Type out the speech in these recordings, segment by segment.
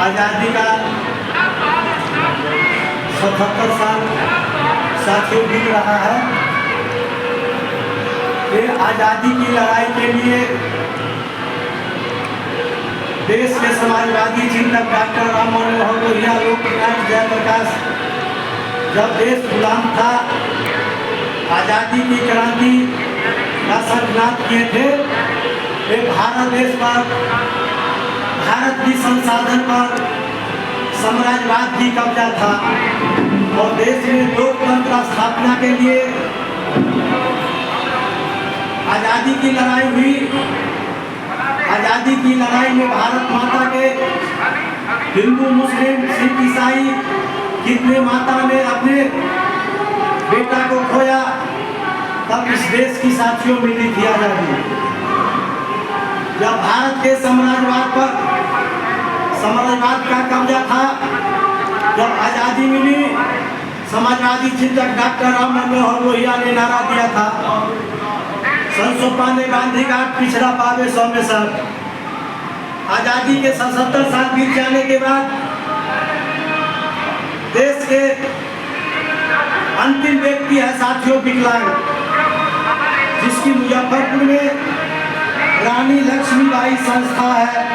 आज़ादी का 77 साल साथियों बीत रहा है। ये आज़ादी की लड़ाई के लिए देश के समाजवादी चिंतक डॉक्टर राम मनोहर लोहिया, लोकनायक जयप्रकाश जब देश गुलाम था, आज़ादी की क्रांति का संकल्प किए थे। एक भारत देश पर, भारत की संसाधन पर साम्राज्यवाद की कब्जा था और देश में लोकतंत्र स्थापना के लिए आज़ादी की लड़ाई हुई। आज़ादी की लड़ाई में भारत माता के हिंदू, मुस्लिम, सिख, ईसाई कितने माता ने अपने बेटा को खोया, तब इस देश की साथियों मिली थी आज़ादी। जब भारत के साम्राज्यवाद का कब्जा था, जब आज़ादी मिली, समाजवादी चिंतक डॉक्टर राम मनोहर लोहिया ने नारा दिया था, संसोपा ने गांधी का पिछड़ा पावे 100 में सर। आज़ादी के 77 साल बीत जाने के बाद देश के अंतिम व्यक्ति है साथियों विकलांग, जिसकी मुजफ्फरपुर में रानी लक्ष्मीबाई संस्था है।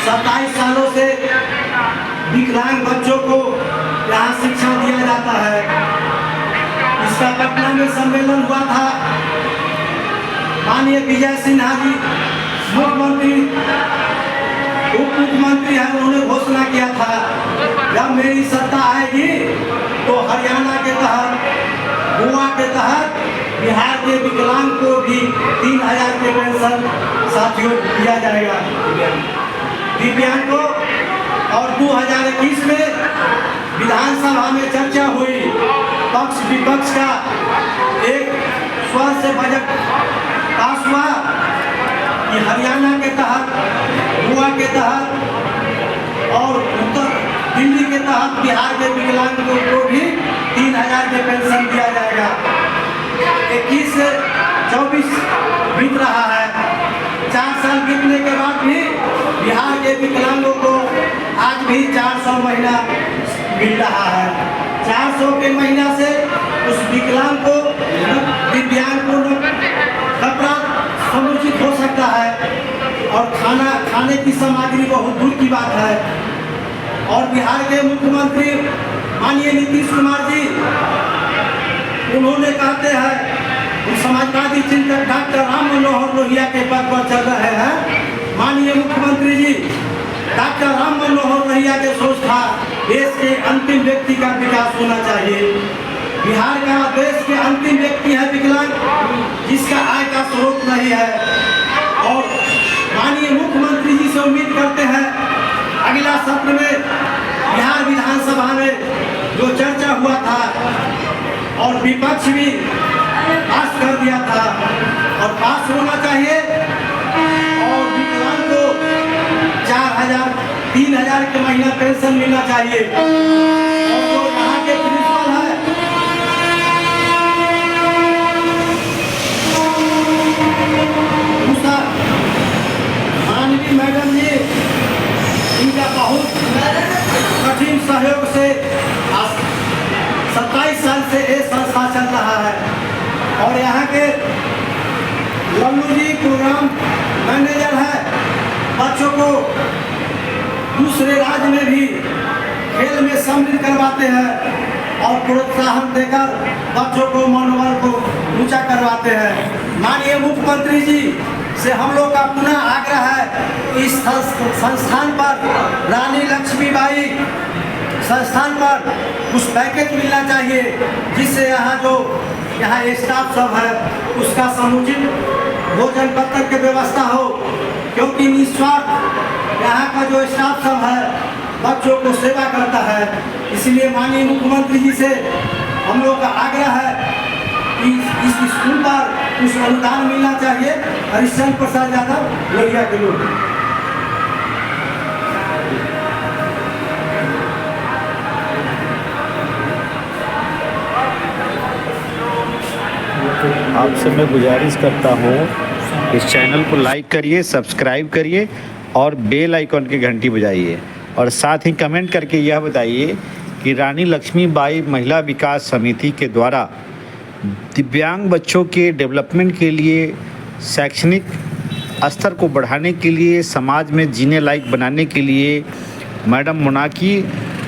27 सालों से विकलांग बच्चों को यहाँ शिक्षा दिया जाता है। इसका पटना में सम्मेलन हुआ था। माननीय विजय सिन्हा जी मुख्यमंत्री, उप मुख्यमंत्री हैं, उन्होंने घोषणा किया था जब मेरी सत्ता आएगी तो हरियाणा के तहत, गोवा के तहत बिहार के विकलांग को भी 3000 के पेंशन साथियों दिया जाएगा दिव्यांग को। और 2021 में विधानसभा में चर्चा हुई, पक्ष विपक्ष का एक स्वर से बजट पास हुआ कि हरियाणा के तहत, गोवा के तहत और उत्तर दिल्ली के तहत बिहार के विकलांगों को भी 3000 के पेंशन दिया जाएगा। 21 से 24 बीत रहा है। 4 साल बीतने के बाद भी बिहार के विकलांगों को आज भी 400 महीना मिल रहा है। 400 के महीना से उस विकलांग को, दिव्यांग को कपड़ा समुचित हो सकता है और खाने की सामग्री बहुत दूर की बात है। और बिहार के मुख्यमंत्री माननीय नीतीश कुमार जी, उन्होंने कहते हैं, समाजवादी चिंतक डॉक्टर राम मनोहर लोहिया के पद पर चल रहे हैं। माननीय मुख्यमंत्री जी डॉक्टर राम मनोहर लोहिया के सोच था देश के अंतिम व्यक्ति का विकास होना चाहिए। बिहार का देश के अंतिम व्यक्ति है विकलांग, जिसका आय का स्रोत नहीं है। और माननीय मुख्यमंत्री जी से उम्मीद करते हैं अगला सत्र में बिहार विधानसभा में जो चर्चा हुआ था और विपक्ष भी पास कर दिया था और पास होना चाहिए और विकलांग को 4000, 3000 के महीना पेंशन मिलना चाहिए। और जो यहाँ के प्रिंसिपल है, मानवी मैडम जी, इनका बहुत कठिन सहयोग से 27 साल से ये संस्था चल रहा है। और यहाँ के लल्लू जी प्रोग्राम मैनेजर है, बच्चों को दूसरे राज्य में भी खेल में सम्मिलित करवाते हैं और प्रोत्साहन देकर बच्चों को मनोबल को ऊंचा करवाते हैं। माननीय मुख्यमंत्री जी से हम लोग का पुनः आग्रह है, इस संस्थान पर, रानी लक्ष्मीबाई संस्थान पर कुछ पैकेज मिलना चाहिए, जिससे यहाँ स्टाफ सब है उसका समुचित भोजन पत्र की व्यवस्था हो, क्योंकि निस्वार्थ यहाँ का जो स्टाफ सब है बच्चों को सेवा करता है। इसलिए माननीय मुख्यमंत्री जी से हम लोग का आग्रह है कि इस स्कूल पर कुछ अनुदान मिलना चाहिए। हरिश्चंद्र प्रसाद यादव, लोहिया के लोग। आपसे मैं गुजारिश करता हूँ, इस चैनल को लाइक करिए, सब्सक्राइब करिए और बेल आइकॉन की घंटी बजाइए और साथ ही कमेंट करके यह बताइए कि रानी लक्ष्मीबाई महिला विकास समिति के द्वारा दिव्यांग बच्चों के डेवलपमेंट के लिए, शैक्षणिक स्तर को बढ़ाने के लिए, समाज में जीने लायक बनाने के लिए मैडम मोनाकी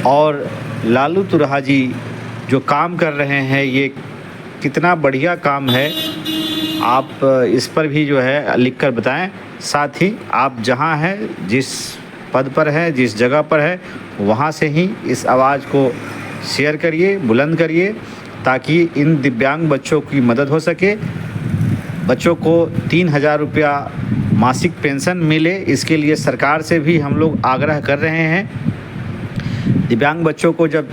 और लालू तुरहा जी जो काम कर रहे हैं, ये कितना बढ़िया काम है। आप इस पर भी जो है लिख कर बताएं। साथ ही आप जहां हैं, जिस पद पर है, जिस जगह पर है, वहां से ही इस आवाज़ को शेयर करिए, बुलंद करिए, ताकि इन दिव्यांग बच्चों की मदद हो सके। बच्चों को 3000 रुपया मासिक पेंशन मिले, इसके लिए सरकार से भी हम लोग आग्रह कर रहे हैं। दिव्यांग बच्चों को जब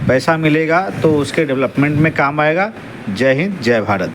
पैसा मिलेगा तो उसके डेवलपमेंट में काम आएगा। जय हिंद, जय भारत।